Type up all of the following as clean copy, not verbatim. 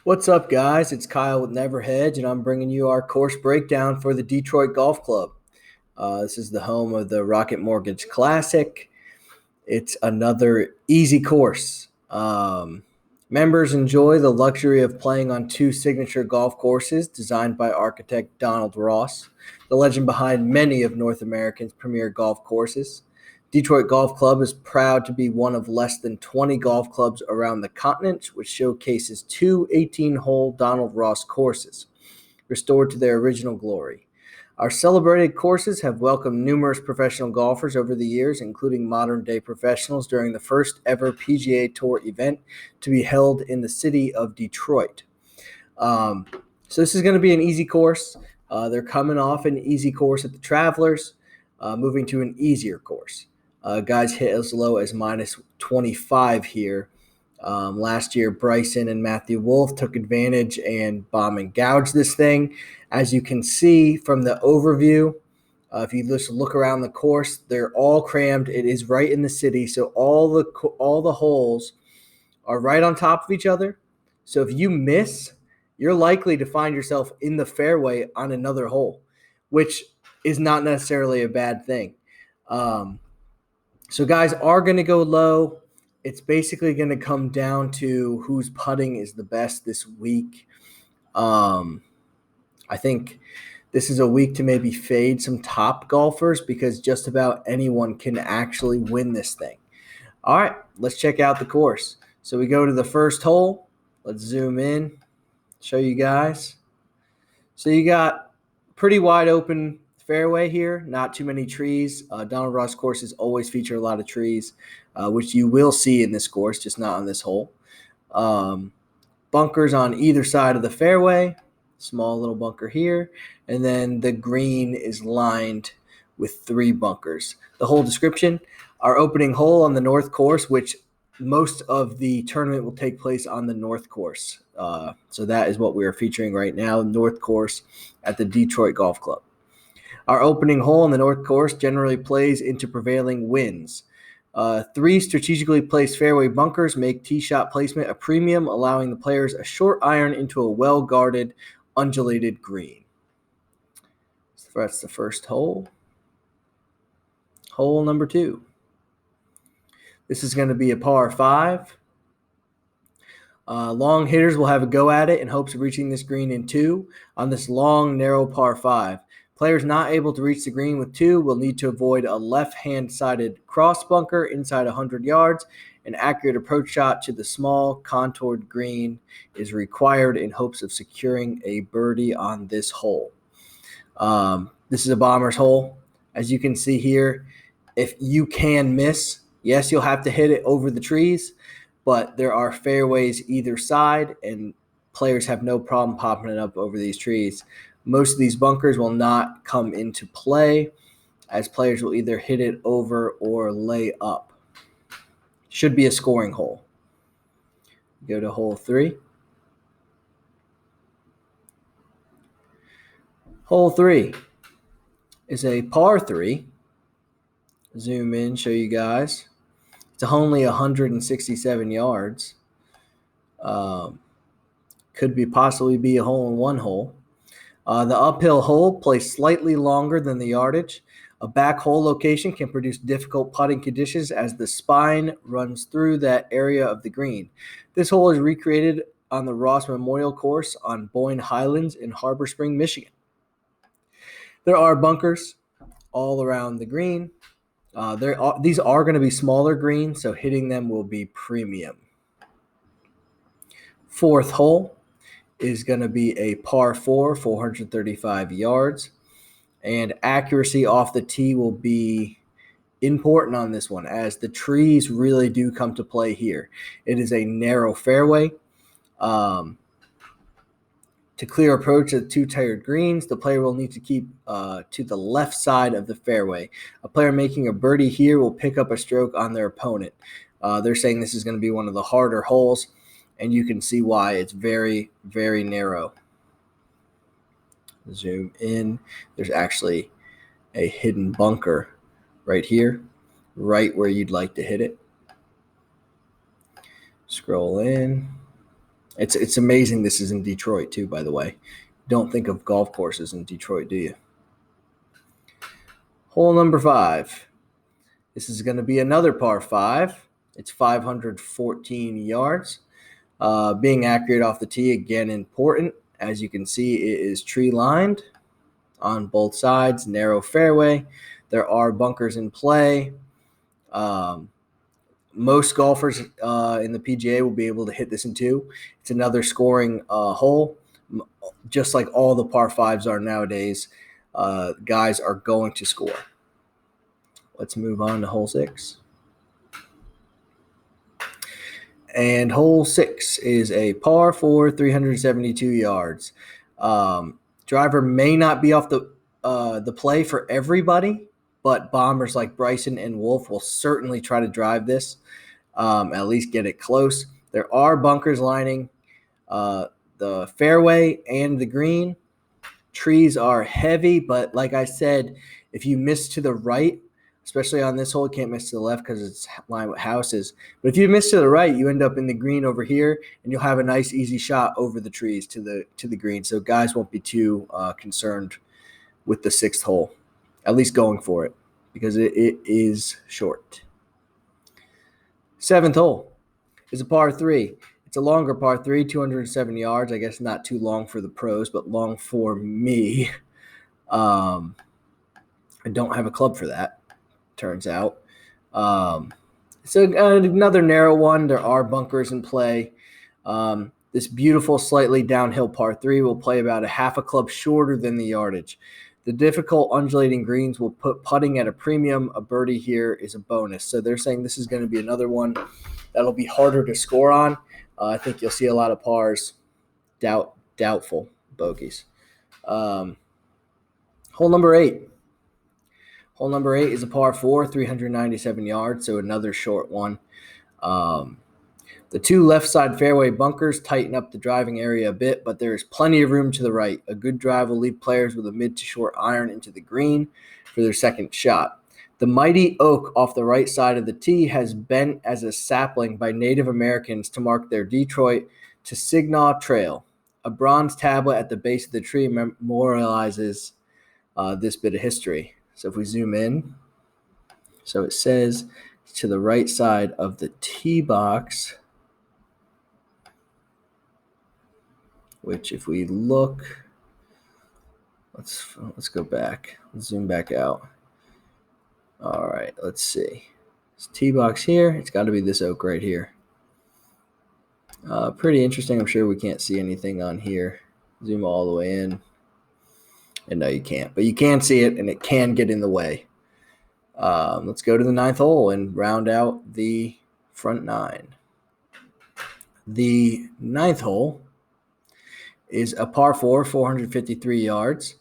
What's up, guys? It's Kyle with Never Hedge, and I'm bringing you our course breakdown for the Detroit Golf Club. This is the home of the Rocket Mortgage Classic. It's another easy course. Members enjoy the luxury of playing on two signature golf courses designed by architect Donald Ross, the legend behind many of North America's premier golf courses. Detroit Golf Club is proud to be one of less than 20 golf clubs around the continent, which showcases two 18-hole Donald Ross courses, restored to their original glory. Our celebrated courses have welcomed numerous professional golfers over the years, including modern-day professionals during the first ever PGA Tour event to be held in the city of Detroit. So this is going to be an easy course. They're coming off an easy course at the Travelers, moving to an easier course. Guys hit as low as minus 25 here. Last year, Bryson and Matthew Wolf took advantage and bomb and gouged this thing. As you can see from the overview, if you just look around the course, they're all crammed. It is right in the city, so all the holes are right on top of each other. So if you miss, you're likely to find yourself in the fairway on another hole, which is not necessarily a bad thing. So guys are going to go low. It's basically going to come down to whose putting is the best this week. I think this is a week to maybe fade some top golfers because just about anyone can actually win this thing. All right, let's check out the course. So we go to the first hole. Let's zoom in, show you guys. So you got pretty wide open fairway here, not too many trees. Donald Ross courses always feature a lot of trees, which you will see in this course, just not on this hole. Bunkers on either side of the fairway, small little bunker here, and then the green is lined with 3 bunkers. The hole description: our opening hole on the north course, which most of the tournament will take place on the north course. So that is what we are featuring right now, north course at the Detroit Golf Club. Our opening hole on the north course generally plays into prevailing winds. 3 strategically placed fairway bunkers make tee shot placement a premium, allowing the players a short iron into a well-guarded, undulated green. So that's the first hole. Hole number 2. This is going to be a par 5. Long hitters will have a go at it in hopes of reaching this green in 2 on this long, narrow par 5. Players not able to reach the green with 2 will need to avoid a left-hand-sided cross bunker inside 100 yards. An accurate approach shot to the small, contoured green is required in hopes of securing a birdie on this hole. This is a bomber's hole. As you can see here, if you can miss, yes, you'll have to hit it over the trees, but there are fairways either side, and players have no problem popping it up over these trees. Most of these bunkers will not come into play, as players will either hit it over or lay up. Should be a scoring hole. Go to hole 3. Hole 3 is a par 3. Zoom in, show you guys. It's only 167 yards. Could be possibly be a hole-in-one hole. The uphill hole plays slightly longer than the yardage. A back hole location can produce difficult putting conditions as the spine runs through that area of the green. This hole is recreated on the Ross Memorial Course on Boyne Highlands in Harbor Spring, Michigan. There are bunkers all around the green. These are going to be smaller greens, so hitting them will be premium. Fourth hole is going to be a par 4, 435 yards. And accuracy off the tee will be important on this one, as the trees really do come to play here. It is a narrow fairway. To clear approach of 2 tired greens, the player will need to keep to the left side of the fairway. A player making a birdie here will pick up a stroke on their opponent. They're saying this is going to be one of the harder holes, and you can see why. It's very, very narrow. Zoom in. There's actually a hidden bunker right here, right where you'd like to hit it. Scroll in. It's amazing this is in Detroit too, by the way. Don't think of golf courses in Detroit, do you? Hole number 5. This is going to be another par 5. It's 514 yards. Being accurate off the tee, again, important. As you can see, it is tree lined on both sides, narrow fairway. There are bunkers in play. Most golfers in the PGA will be able to hit this in 2. It's another scoring hole, just like all the par 5s are nowadays. Guys are going to score. Let's move on to hole 6. And hole 6 is a par 4, 372 yards. Driver may not be off the play for everybody, but bombers like Bryson and Wolf will certainly try to drive this, at least get it close. There are bunkers lining the fairway and the green. Trees are heavy, but like I said, if you miss to the right, especially on this hole, you can't miss to the left because it's lined with houses. But if you miss to the right, you end up in the green over here, and you'll have a nice, easy shot over the trees to the green. So guys won't be too concerned with the 6th hole, at least going for it, because it is short. 7th hole is a par 3. It's a longer par 3, 207 yards. I guess not too long for the pros, but long for me. I don't have a club for that, turns out. So another narrow one. There are bunkers in play. This beautiful, slightly downhill par 3 will play about a half a club shorter than the yardage. The difficult undulating greens will put putting at a premium. A birdie here is a bonus. So they're saying this is going to be another one that'll be harder to score on. I think you'll see a lot of pars, doubtful bogeys. Hole number 8. Hole number 8 is a par 4, 397 yards, so another short one. The 2 left side fairway bunkers tighten up the driving area a bit, but there is plenty of room to the right. A good drive will lead players with a mid to short iron into the green for their second shot. The mighty oak off the right side of the tee has bent as a sapling by Native Americans to mark their Detroit to Signaw Trail. A bronze tablet at the base of the tree memorializes this bit of history. So if we zoom in, so it says to the right side of the tee box, which if we look, let's go back. Let's zoom back out. All right, let's see. It's tee box here. It's got to be this oak right here. Pretty interesting. I'm sure we can't see anything on here. Zoom all the way in. And no, you can't. But you can see it, and it can get in the way. Let's go to the 9th hole and round out the front 9. The 9th hole is a par 4, 453 yards.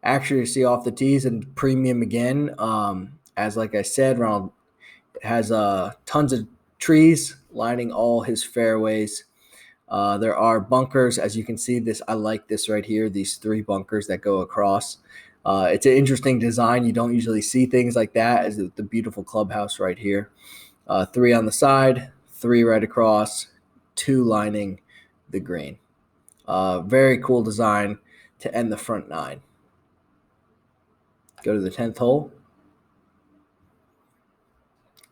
Accuracy off the tees and premium again. As like I said, Ronald has tons of trees lining all his fairways. There are bunkers, as you can see. This I like this right here. These 3 bunkers that go across. It's an interesting design. You don't usually see things like that. As the beautiful clubhouse right here. 3 on the side, 3 right across, 2 lining the green. Very cool design to end the front 9. Go to the 10th hole.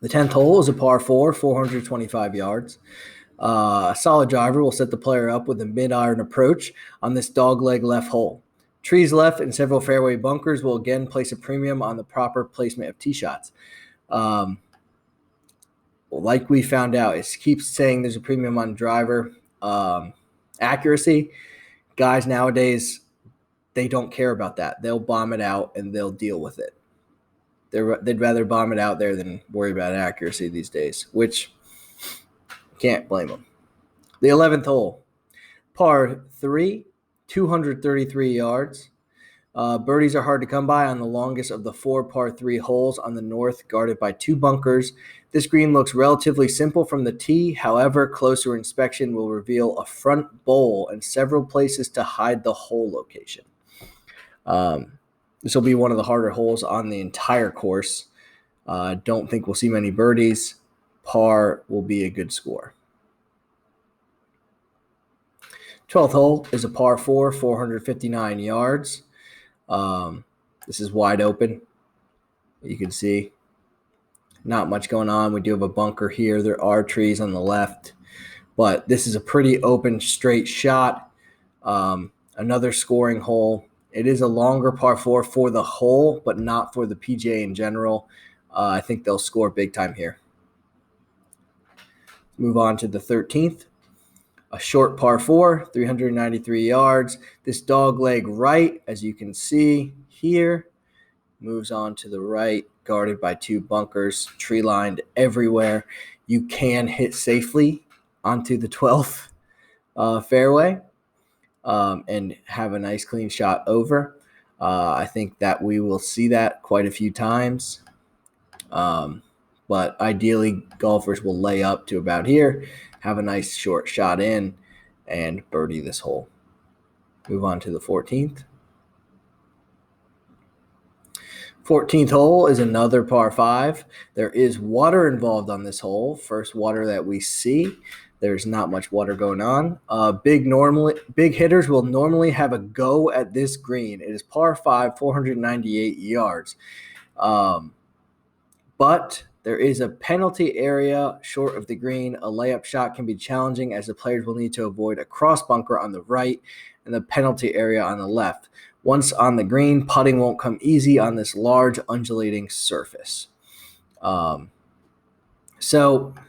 The 10th hole is a par 4, 425 yards. A solid driver will set the player up with a mid-iron approach on this dogleg left hole. Trees left and several fairway bunkers will again place a premium on the proper placement of tee shots. Like we found out, it keeps saying there's a premium on driver accuracy. Guys nowadays, they don't care about that. They'll bomb it out and they'll deal with it. They'd rather bomb it out there than worry about accuracy these days, which can't blame them. The 11th hole, par 3, 233 yards. Birdies are hard to come by on the longest of the 4 par 3 holes on the north, guarded by 2 bunkers. This green looks relatively simple from the tee. However, closer inspection will reveal a front bowl and several places to hide the hole location. This will be one of the harder holes on the entire course. Don't think we'll see many birdies. Par will be a good score. 12th hole is a par 4, 459 yards. This is wide open. You can see not much going on. We do have a bunker here. There are trees on the left, but this is a pretty open, straight shot. Another scoring hole. It is a longer par 4 for the hole, but not for the PGA in general. I think they'll score big time here. Move on to the 13th. A short par 4, 393 yards. This dog leg right, as you can see here, moves on to the right, guarded by 2 bunkers, tree lined everywhere. You can hit safely onto the 12th fairway and have a nice clean shot over. I think that we will see that quite a few times. But ideally, golfers will lay up to about here, have a nice short shot in, and birdie this hole. Move on to the 14th. 14th hole is another par 5. There is water involved on this hole. First water that we see. There's not much water going on. Big hitters will normally have a go at this green. It is par 5, 498 yards. But there is a penalty area short of the green. A layup shot can be challenging as the players will need to avoid a cross bunker on the right and the penalty area on the left. Once on the green, putting won't come easy on this large undulating surface. So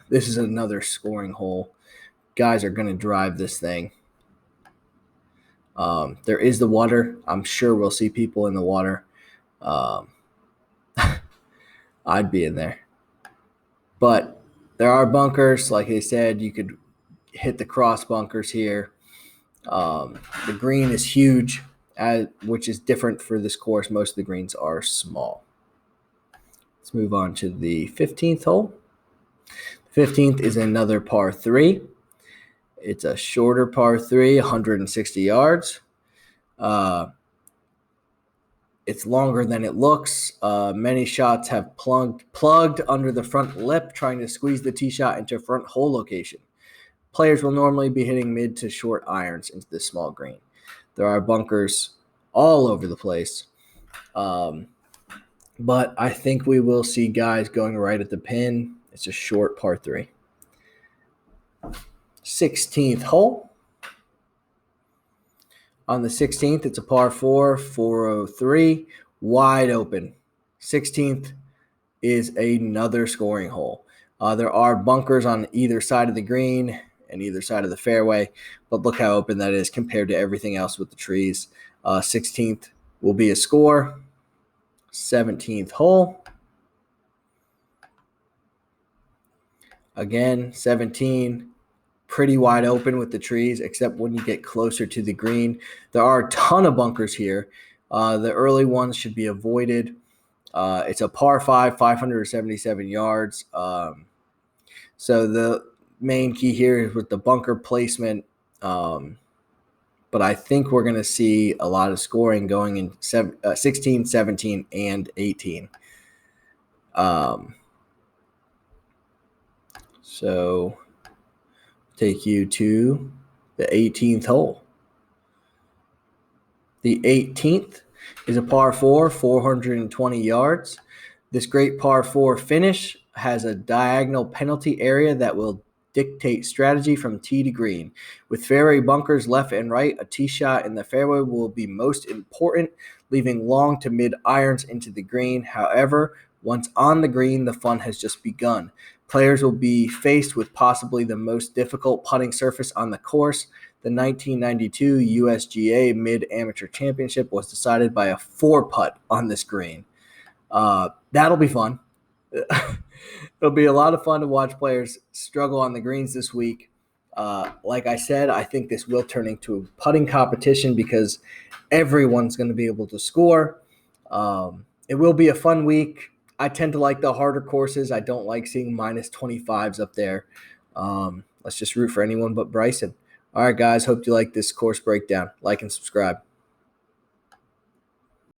this is another scoring hole. Guys are going to drive this thing. There is the water. I'm sure we'll see people in the water. I'd be in there. But there are bunkers. Like I said, you could hit the cross bunkers here. The green is huge, which is different for this course. Most of the greens are small. Let's move on to the 15th hole. The 15th is another par 3. It's a shorter par 3, 160 yards. It's longer than it looks. Many shots have plugged under the front lip, trying to squeeze the tee shot into front hole location. Players will normally be hitting mid to short irons into this small green. There are bunkers all over the place. But I think we will see guys going right at the pin. It's a short par 3. 16th hole. On the 16th, it's a par 4, 403, wide open. 16th is another scoring hole. There are bunkers on either side of the green and either side of the fairway, but look how open that is compared to everything else with the trees. 16th will be a score. 17th hole. Again, 17. Pretty wide open with the trees, except when you get closer to the green. There are a ton of bunkers here. The early ones should be avoided. It's a par 5, 577 yards. So the main key here is with the bunker placement. But I think we're going to see a lot of scoring going in 16, 17, and 18. So take you to the 18th hole. The 18th is a par 4, 420 yards. This great par 4 finish has a diagonal penalty area that will dictate strategy from tee to green. With fairway bunkers left and right, a tee shot in the fairway will be most important, leaving long to mid irons into the green. However, once on the green, the fun has just begun. Players will be faced with possibly the most difficult putting surface on the course. The 1992 USGA Mid-Amateur Championship was decided by a 4-putt on this green. That'll be fun. It'll be a lot of fun to watch players struggle on the greens this week. Like I said, I think this will turn into a putting competition because everyone's going to be able to score. It will be a fun week. I tend to like the harder courses. I don't like seeing minus 25s up there. Let's just root for anyone but Bryson. All right, guys. Hope you like this course breakdown. Like and subscribe.